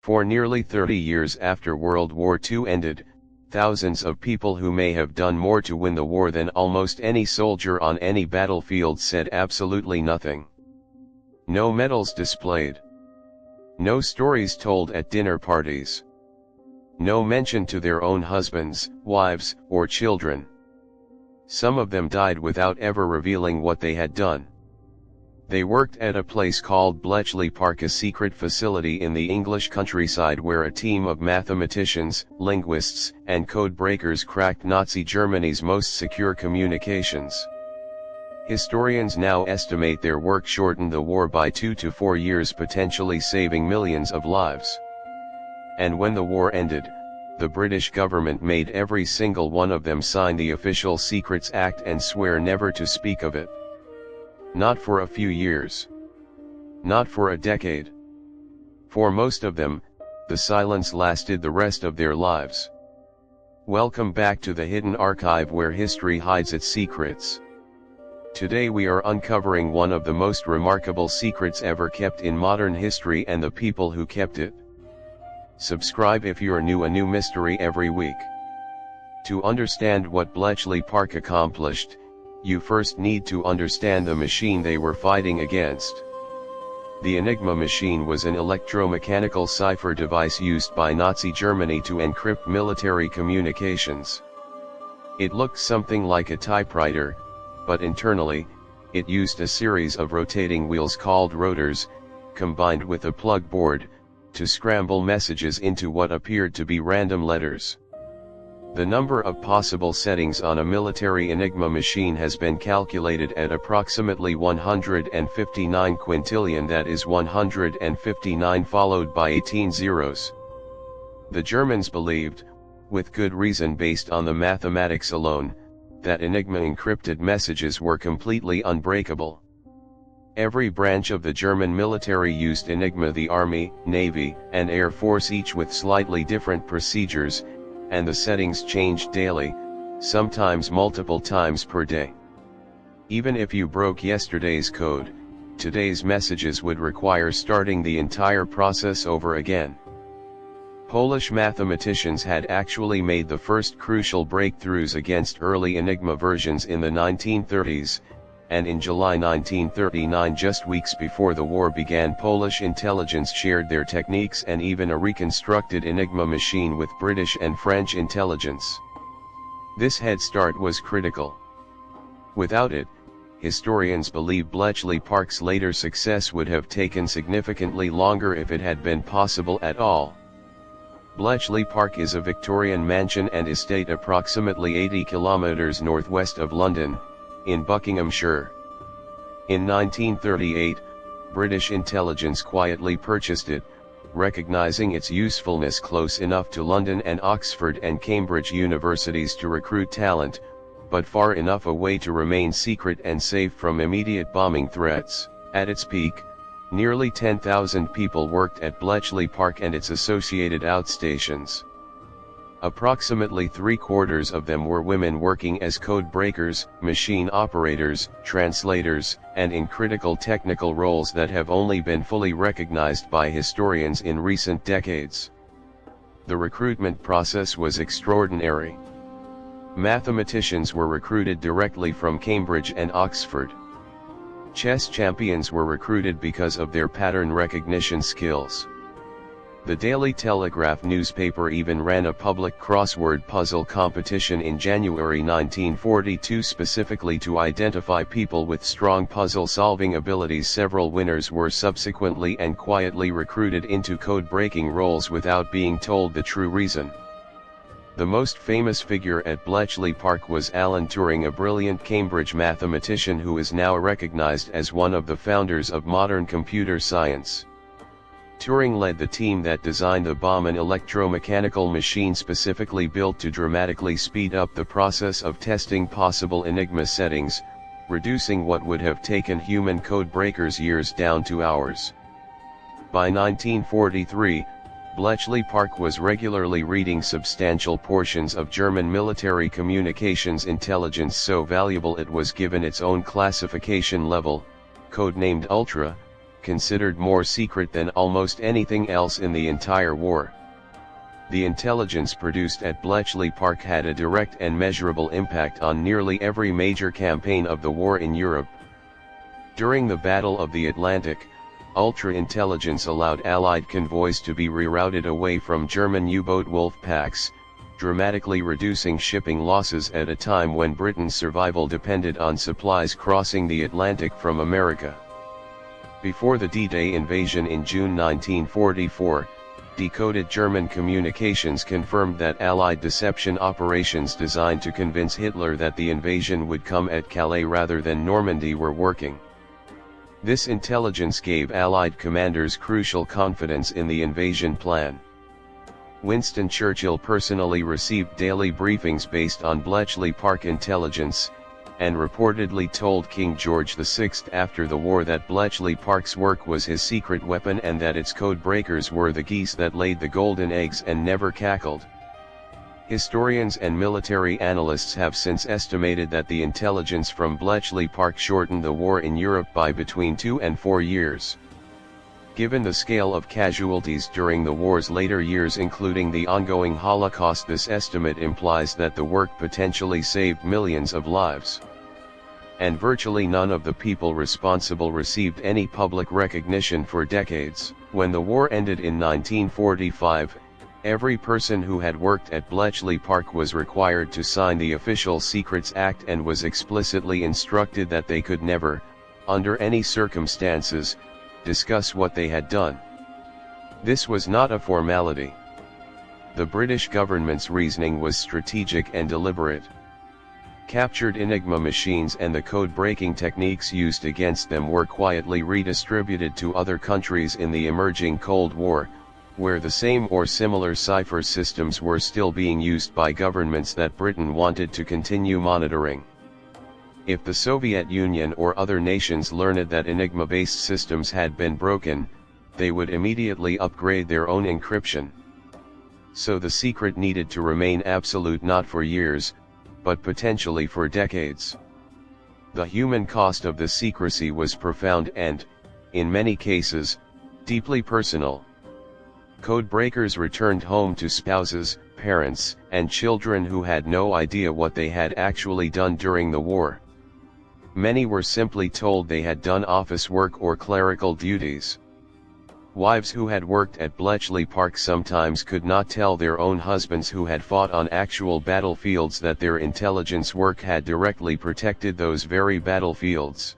For nearly 30 years after World War II ended, thousands of people who may have done more to win the war than almost any soldier on any battlefield said absolutely nothing. No medals displayed. No stories told at dinner parties. No mention to their own husbands, wives, or children. Some of them died without ever revealing what they had done. They worked at a place called Bletchley Park, a secret facility in the English countryside where a team of mathematicians, linguists, and codebreakers cracked Nazi Germany's most secure communications. Historians now estimate their work shortened the war by 2 to 4 years, potentially saving millions of lives. And when the war ended, the British government made every single one of them sign the Official Secrets Act and swear never to speak of it. Not for a few years. Not for a decade. For most of them, the silence lasted the rest of their lives. Welcome back to the hidden archive where history hides its secrets. Today we are uncovering one of the most remarkable secrets ever kept in modern history and the people who kept it. Subscribe if you're new. A new mystery every week. To understand what Bletchley Park accomplished, you first need to understand the machine they were fighting against. The Enigma machine was an electromechanical cipher device used by Nazi Germany to encrypt military communications. It looked something like a typewriter, but internally, it used a series of rotating wheels called rotors, combined with a plug board, to scramble messages into what appeared to be random letters. The number of possible settings on a military Enigma machine has been calculated at approximately 159 quintillion, that is 159 followed by 18 zeros. The Germans believed, with good reason based on the mathematics alone, that Enigma encrypted messages were completely unbreakable. Every branch of the German military used Enigma: the Army, Navy, and Air Force, each with slightly different procedures, and the settings changed daily, sometimes multiple times per day. Even if you broke yesterday's code, today's messages would require starting the entire process over again. Polish mathematicians had actually made the first crucial breakthroughs against early Enigma versions in the 1930s, and in July 1939, just weeks before the war began, Polish intelligence shared their techniques and even a reconstructed Enigma machine with British and French intelligence. This head start was critical. Without it, historians believe Bletchley Park's later success would have taken significantly longer, if it had been possible at all. Bletchley Park is a Victorian mansion and estate approximately 80 kilometers northwest of London, in Buckinghamshire. In 1938, British intelligence quietly purchased it, recognizing its usefulness close enough to London and Oxford and Cambridge universities to recruit talent, but far enough away to remain secret and safe from immediate bombing threats. At its peak, nearly 10,000 people worked at Bletchley Park and its associated outstations. Approximately 3/4 of them were women working as code breakers, machine operators, translators, and in critical technical roles that have only been fully recognized by historians in recent decades. The recruitment process was extraordinary. Mathematicians were recruited directly from Cambridge and Oxford. Chess champions were recruited because of their pattern recognition skills. The Daily Telegraph newspaper even ran a public crossword puzzle competition in January 1942 specifically to identify people with strong puzzle-solving abilities. Several winners were subsequently and quietly recruited into code-breaking roles without being told the true reason. The most famous figure at Bletchley Park was Alan Turing, a brilliant Cambridge mathematician who is now recognized as one of the founders of modern computer science. Turing led the team that designed the bomb, an electromechanical machine specifically built to dramatically speed up the process of testing possible Enigma settings, reducing what would have taken human code breakers years down to hours. By 1943, Bletchley Park was regularly reading substantial portions of German military communications intelligence, so valuable it was given its own classification level, codenamed Ultra, considered more secret than almost anything else in the entire war. The intelligence produced at Bletchley Park had a direct and measurable impact on nearly every major campaign of the war in Europe. During the Battle of the Atlantic, ultra-intelligence allowed Allied convoys to be rerouted away from German U-boat wolf packs, dramatically reducing shipping losses at a time when Britain's survival depended on supplies crossing the Atlantic from America. Before the D-Day invasion in June 1944, decoded German communications confirmed that Allied deception operations designed to convince Hitler that the invasion would come at Calais rather than Normandy were working. This intelligence gave Allied commanders crucial confidence in the invasion plan. Winston Churchill personally received daily briefings based on Bletchley Park intelligence, and reportedly told King George VI after the war that Bletchley Park's work was his secret weapon and that its codebreakers were the geese that laid the golden eggs and never cackled. Historians and military analysts have since estimated that the intelligence from Bletchley Park shortened the war in Europe by between 2 and 4 years. Given the scale of casualties during the war's later years, including the ongoing Holocaust, this estimate implies that the work potentially saved millions of lives. And virtually none of the people responsible received any public recognition for decades. When the war ended in 1945, every person who had worked at Bletchley Park was required to sign the Official Secrets Act and was explicitly instructed that they could never, under any circumstances, discuss what they had done. This was not a formality. The British government's reasoning was strategic and deliberate. Captured Enigma machines and the code-breaking techniques used against them were quietly redistributed to other countries in the emerging Cold War, where the same or similar cipher systems were still being used by governments that Britain wanted to continue monitoring. If the Soviet Union or other nations learned that Enigma-based systems had been broken, they would immediately upgrade their own encryption. So the secret needed to remain absolute, not for years, but potentially for decades. The human cost of the secrecy was profound and, in many cases, deeply personal. Codebreakers returned home to spouses, parents, and children who had no idea what they had actually done during the war. Many were simply told they had done office work or clerical duties. Wives who had worked at Bletchley Park sometimes could not tell their own husbands who had fought on actual battlefields that their intelligence work had directly protected those very battlefields.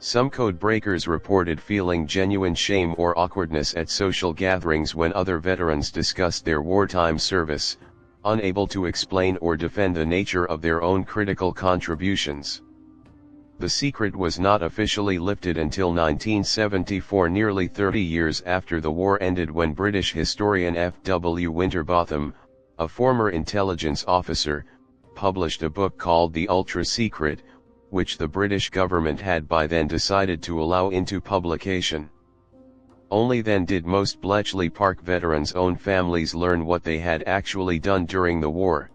Some codebreakers reported feeling genuine shame or awkwardness at social gatherings when other veterans discussed their wartime service, unable to explain or defend the nature of their own critical contributions. The secret was not officially lifted until 1974, nearly 30 years after the war ended, when British historian F.W. Winterbotham, a former intelligence officer, published a book called The Ultra Secret, which the British government had by then decided to allow into publication. Only then did most Bletchley Park veterans' own families learn what they had actually done during the war.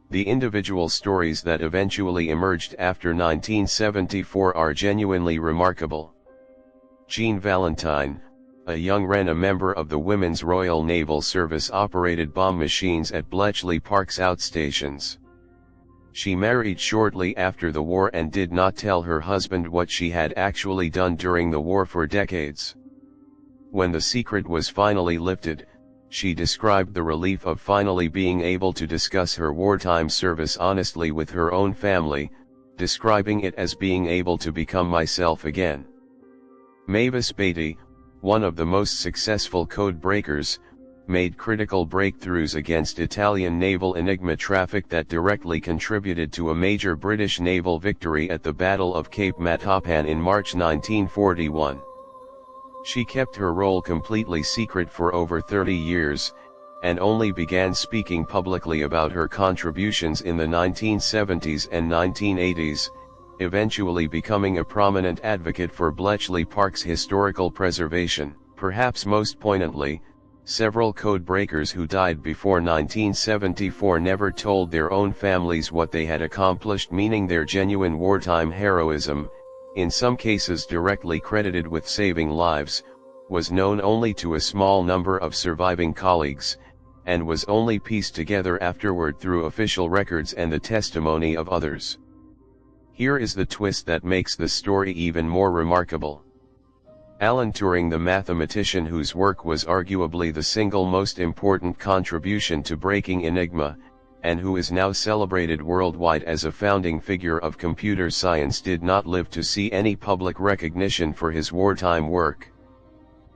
The individual stories that eventually emerged after 1974 are genuinely remarkable. Jean Valentine, a young Wren, a member of the Women's Royal Naval Service, operated bomb machines at Bletchley Park's outstations. She married shortly after the war and did not tell her husband what she had actually done during the war for decades. When the secret was finally lifted, she described the relief of finally being able to discuss her wartime service honestly with her own family, describing it as being able to become myself again. Mavis Beatty, one of the most successful code breakers, made critical breakthroughs against Italian naval Enigma traffic that directly contributed to a major British naval victory at the Battle of Cape Matapan in March 1941. She kept her role completely secret for over 30 years, and only began speaking publicly about her contributions in the 1970s and 1980s, eventually becoming a prominent advocate for Bletchley Park's historical preservation. Perhaps most poignantly, several code breakers who died before 1974 never told their own families what they had accomplished, meaning their genuine wartime heroism, in some cases directly credited with saving lives, was known only to a small number of surviving colleagues, and was only pieced together afterward through official records and the testimony of others. Here is the twist that makes the story even more remarkable. Alan Turing, the mathematician whose work was arguably the single most important contribution to breaking Enigma, and who is now celebrated worldwide as a founding figure of computer science, did not live to see any public recognition for his wartime work.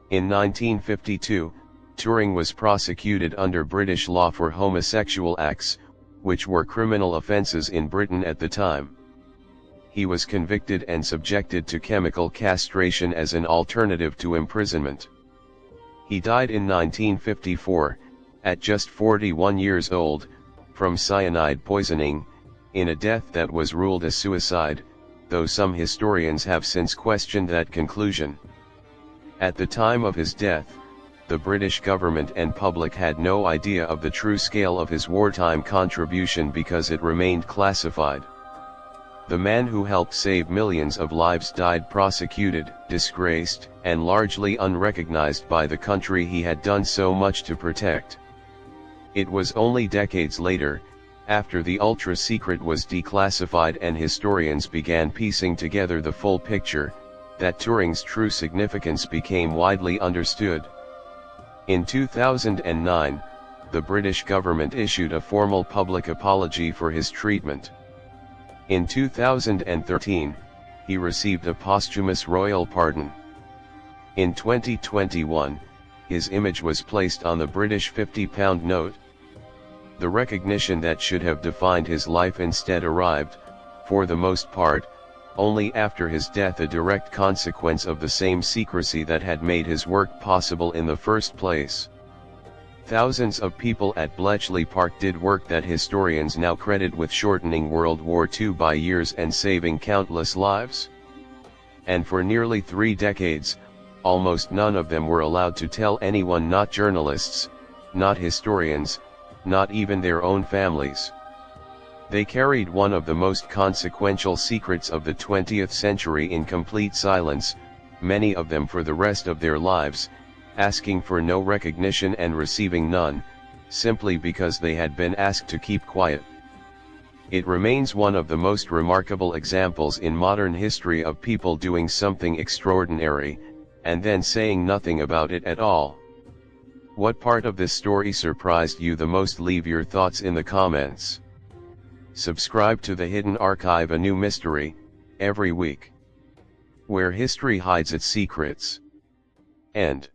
In 1952, Turing was prosecuted under British law for homosexual acts, which were criminal offences in Britain at the time. He was convicted and subjected to chemical castration as an alternative to imprisonment. He died in 1954, at just 41 years old, from cyanide poisoning, in a death that was ruled a suicide, though some historians have since questioned that conclusion. At the time of his death, the British government and public had no idea of the true scale of his wartime contribution because it remained classified. The man who helped save millions of lives died prosecuted, disgraced, and largely unrecognized by the country he had done so much to protect. It was only decades later, after the ultra-secret was declassified and historians began piecing together the full picture, that Turing's true significance became widely understood. In 2009, the British government issued a formal public apology for his treatment. In 2013, he received a posthumous royal pardon. In 2021, his image was placed on the British £50 note. The recognition that should have defined his life instead arrived, for the most part, only after his death, a direct consequence of the same secrecy that had made his work possible in the first place. Thousands of people at Bletchley Park did work that historians now credit with shortening World War II by years and saving countless lives. And for nearly 3 decades, almost none of them were allowed to tell anyone, not journalists, not historians, not even their own families. They carried one of the most consequential secrets of the 20th century in complete silence, many of them for the rest of their lives, asking for no recognition and receiving none, simply because they had been asked to keep quiet. It remains one of the most remarkable examples in modern history of people doing something extraordinary, and then saying nothing about it at all. What part of this story surprised you the most? Leave your thoughts in the comments. Subscribe to The Hidden Archive, a new mystery, every week, where history hides its secrets. End.